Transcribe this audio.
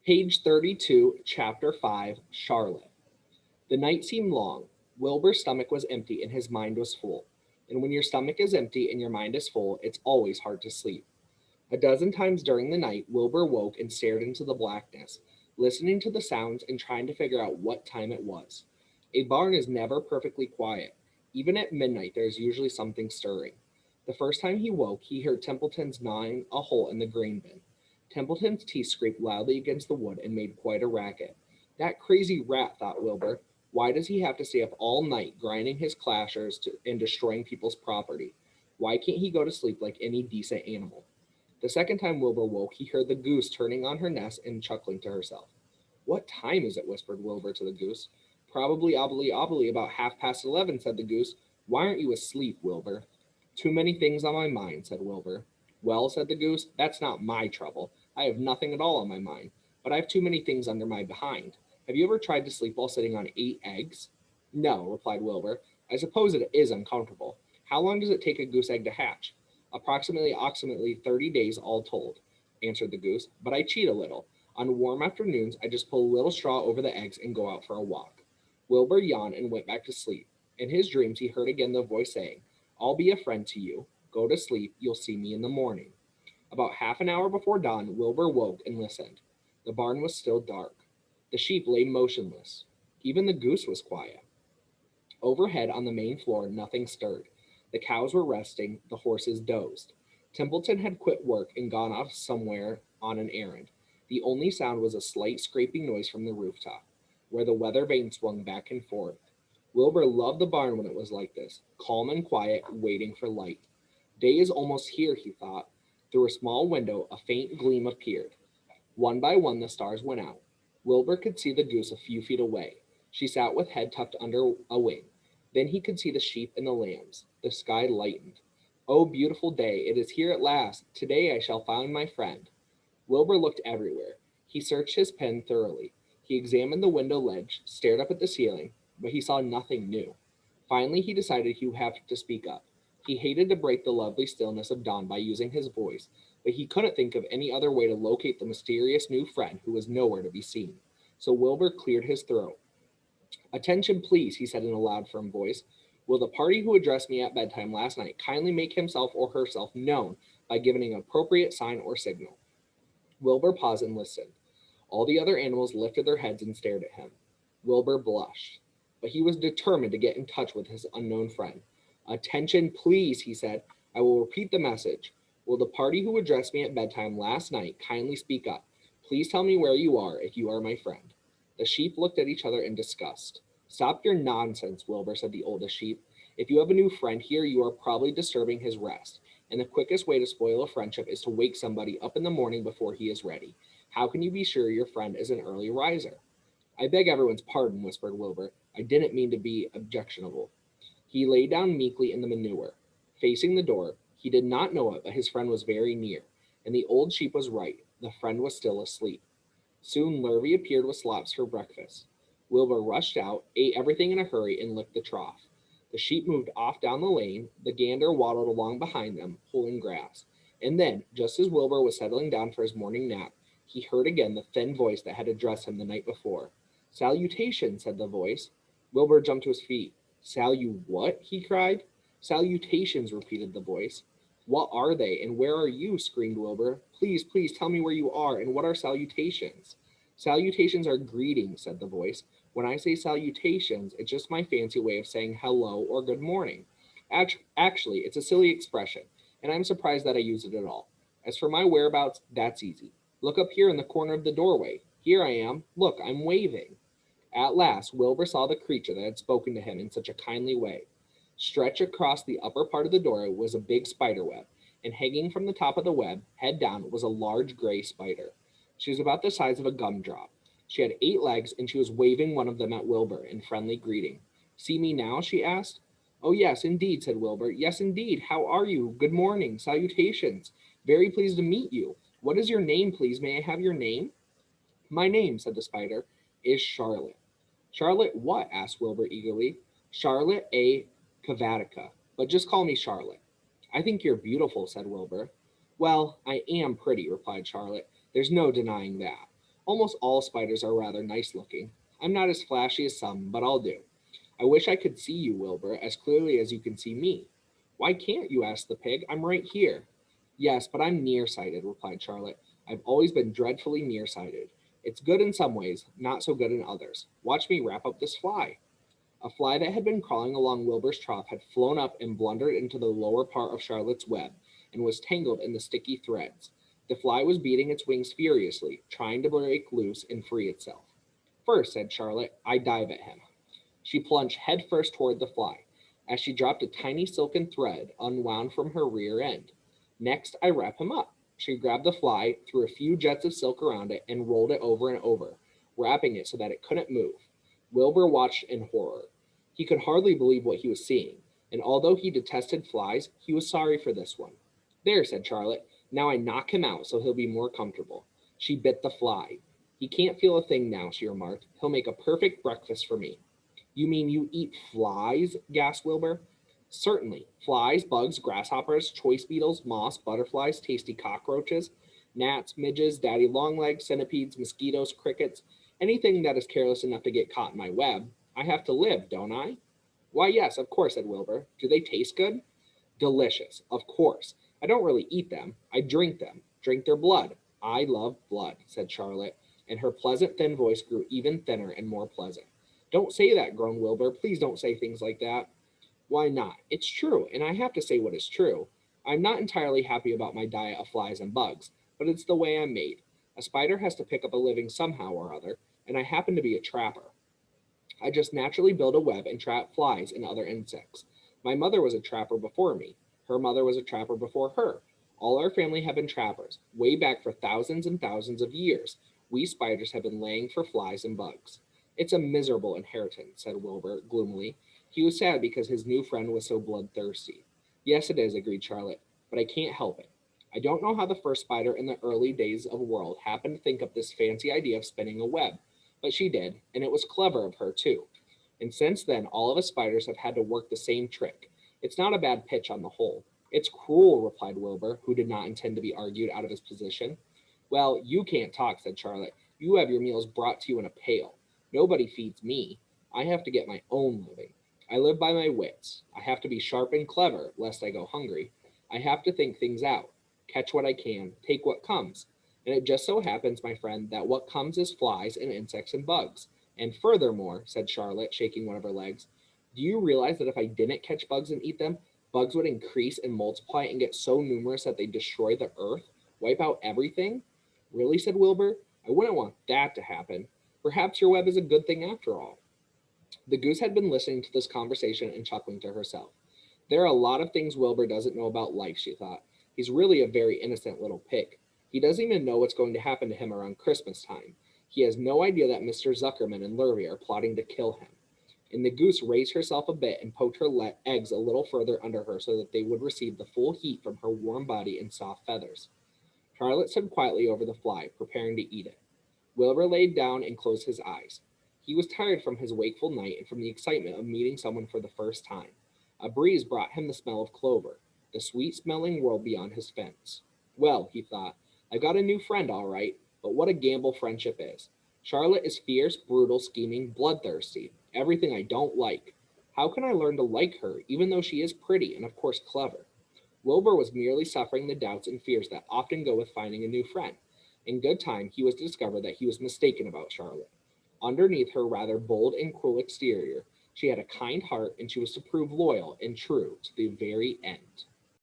Page 32, Chapter 5, Charlotte. The night seemed long. Wilbur's stomach was empty and his mind was full. And when your stomach is empty and your mind is full, it's always hard to sleep. A dozen times during the night, Wilbur woke and stared into the blackness, listening to the sounds and trying to figure out what time it was. A barn is never perfectly quiet. Even at midnight, there is usually something stirring. The first time he woke, he heard Templeton's gnawing a hole in the grain bin. Templeton's teeth scraped loudly against the wood and made quite a racket. That crazy rat, thought Wilbur. Why does he have to stay up all night grinding his and destroying people's property? Why can't he go to sleep like any decent animal? The second time Wilbur woke, he heard the goose turning on her nest and chuckling to herself. What time is it? Whispered Wilbur to the goose. Probably obbly about 11:30, said the goose. Why aren't you asleep, Wilbur? Too many things on my mind, said Wilbur. Well, said the goose, that's not my trouble. I have nothing at all on my mind, but I have too many things under my behind. Have you ever tried to sleep while sitting on 8 eggs? No, replied Wilbur. I suppose it is uncomfortable. How long does it take a goose egg to hatch? Approximately 30 days all told, answered the goose, but I cheat a little. On warm afternoons, I just pull a little straw over the eggs and go out for a walk. Wilbur yawned and went back to sleep. In his dreams, he heard again the voice saying, I'll be a friend to you. Go to sleep. You'll see me in the morning. About half an hour before dawn, Wilbur woke and listened. The barn was still dark. The sheep lay motionless. Even the goose was quiet. Overhead on the main floor, nothing stirred. The cows were resting, the horses dozed. Templeton had quit work and gone off somewhere on an errand. The only sound was a slight scraping noise from the rooftop, where the weather vane swung back and forth. Wilbur loved the barn when it was like this, calm and quiet, waiting for light. Day is almost here, he thought. Through a small window, a faint gleam appeared. One by one, the stars went out. Wilbur could see the goose a few feet away. She sat with head tucked under a wing. Then he could see the sheep and the lambs. The sky lightened. Oh, beautiful day! It is here at last. Today I shall find my friend. Wilbur looked everywhere. He searched his pen thoroughly. He examined the window ledge, stared up at the ceiling, but he saw nothing new. Finally, he decided he would have to speak up. He hated to break the lovely stillness of dawn by using his voice, but he couldn't think of any other way to locate the mysterious new friend who was nowhere to be seen. So Wilbur cleared his throat. Attention, please, he said in a loud, firm voice. Will the party who addressed me at bedtime last night kindly make himself or herself known by giving an appropriate sign or signal? Wilbur paused and listened. All the other animals lifted their heads and stared at him. Wilbur blushed, but he was determined to get in touch with his unknown friend. Attention, please, he said. I will repeat the message. Will the party who addressed me at bedtime last night kindly speak up? Please tell me where you are if you are my friend. The sheep looked at each other in disgust. Stop your nonsense, Wilbur, said the oldest sheep. If you have a new friend here, you are probably disturbing his rest. And the quickest way to spoil a friendship is to wake somebody up in the morning before he is ready. How can you be sure your friend is an early riser? I beg everyone's pardon, whispered Wilbur. I didn't mean to be objectionable. He lay down meekly in the manure, facing the door. He did not know it, but his friend was very near, and the old sheep was right. The friend was still asleep. Soon Lurvy appeared with slops for breakfast. Wilbur rushed out, ate everything in a hurry, and licked the trough. The sheep moved off down the lane. The gander waddled along behind them, pulling grass. And then, just as Wilbur was settling down for his morning nap, he heard again the thin voice that had addressed him the night before. Salutation, said the voice. Wilbur jumped to his feet. What? He cried. Salutations, repeated the voice. What are they, and where are you? Screamed Wilbur. Please, please tell me where you are, and what are salutations? Salutations are greetings, said the voice. When I say salutations, it's just my fancy way of saying hello or good morning. Actually, it's a silly expression, and I'm surprised that I use it at all. As for my whereabouts, that's easy. Look up here in the corner of the doorway. Here I am. Look, I'm waving. At last, Wilbur saw the creature that had spoken to him in such a kindly way. Stretched across the upper part of the doorway was a big spider web, and hanging from the top of the web, head down, was a large gray spider. She was about the size of a gumdrop. She had 8 legs, and she was waving one of them at Wilbur in friendly greeting. See me now? She asked. Oh, yes, indeed, said Wilbur. Yes, indeed. How are you? Good morning. Salutations. Very pleased to meet you. What is your name, please? May I have your name? My name, said the spider, is Charlotte. Charlotte what? Asked Wilbur eagerly. Charlotte A. Cavatica, but just call me Charlotte. I think you're beautiful, said Wilbur. Well, I am pretty, replied Charlotte. There's no denying that. Almost all spiders are rather nice looking. I'm not as flashy as some, but I'll do. I wish I could see you, Wilbur, as clearly as you can see me. Why can't you? Asked the pig. I'm right here. Yes, but I'm nearsighted, replied Charlotte. I've always been dreadfully nearsighted. It's good in some ways, not so good in others. Watch me wrap up this fly. A fly that had been crawling along Wilbur's trough had flown up and blundered into the lower part of Charlotte's web and was tangled in the sticky threads. The fly was beating its wings furiously, trying to break loose and free itself. First, said Charlotte, I dive at him. She plunged headfirst toward the fly. As she dropped a tiny silken thread unwound from her rear end. Next, I wrap him up. She grabbed the fly, threw a few jets of silk around it, and rolled it over and over, wrapping it so that it couldn't move. Wilbur watched in horror. He could hardly believe what he was seeing, and although he detested flies, he was sorry for this one. There, said Charlotte. Now I knock him out so he'll be more comfortable. She bit the fly. He can't feel a thing now, she remarked. He'll make a perfect breakfast for me. You mean you eat flies? Gasped Wilbur. Certainly. Flies, bugs, grasshoppers, choice beetles, moths, butterflies, tasty cockroaches, gnats, midges, daddy longlegs, centipedes, mosquitoes, crickets, anything that is careless enough to get caught in my web. I have to live, don't I? Why, yes, of course, said Wilbur. Do they taste good? Delicious, of course. I don't really eat them. I drink them, drink their blood. I love blood, said Charlotte, and her pleasant thin voice grew even thinner and more pleasant. Don't say that, groaned Wilbur. Please don't say things like that. Why not? It's true, and I have to say what is true. I'm not entirely happy about my diet of flies and bugs, but it's the way I'm made. A spider has to pick up a living somehow or other, and I happen to be a trapper. I just naturally build a web and trap flies and other insects. My mother was a trapper before me. Her mother was a trapper before her. All our family have been trappers, way back for thousands and thousands of years. We spiders have been laying for flies and bugs. It's a miserable inheritance, said Wilbur gloomily. He was sad because his new friend was so bloodthirsty. Yes, it is, agreed Charlotte, but I can't help it. I don't know how the first spider in the early days of the world happened to think up this fancy idea of spinning a web, but she did, and it was clever of her, too. And since then, all of us spiders have had to work the same trick. It's not a bad pitch on the whole. It's cruel, replied Wilbur, who did not intend to be argued out of his position. Well, you can't talk, said Charlotte. You have your meals brought to you in a pail. Nobody feeds me. I have to get my own living. I live by my wits. I have to be sharp and clever, lest I go hungry. I have to think things out, catch what I can, take what comes. And it just so happens, my friend, that what comes is flies and insects and bugs. And furthermore, said Charlotte, shaking one of her legs, do you realize that if I didn't catch bugs and eat them, bugs would increase and multiply and get so numerous that they destroy the earth, wipe out everything? Really, said Wilbur, I wouldn't want that to happen. Perhaps your web is a good thing after all. The goose had been listening to this conversation and chuckling to herself. There are a lot of things Wilbur doesn't know about life, she thought. He's really a very innocent little pig. He doesn't even know what's going to happen to him around Christmas time. He has no idea that Mr. Zuckerman and Lurvy are plotting to kill him. And the goose raised herself a bit and poked her eggs a little further under her so that they would receive the full heat from her warm body and soft feathers. Charlotte stood quietly over the fly, preparing to eat it. Wilbur laid down and closed his eyes. He was tired from his wakeful night and from the excitement of meeting someone for the first time. A breeze brought him the smell of clover, the sweet-smelling world beyond his fence. Well, he thought, I've got a new friend, all right, but what a gamble friendship is. Charlotte is fierce, brutal, scheming, bloodthirsty, everything I don't like. How can I learn to like her, even though she is pretty and, of course, clever? Wilbur was merely suffering the doubts and fears that often go with finding a new friend. In good time, he was to discover that he was mistaken about Charlotte. Underneath her rather bold and cruel exterior, she had a kind heart and she was to prove loyal and true to the very end.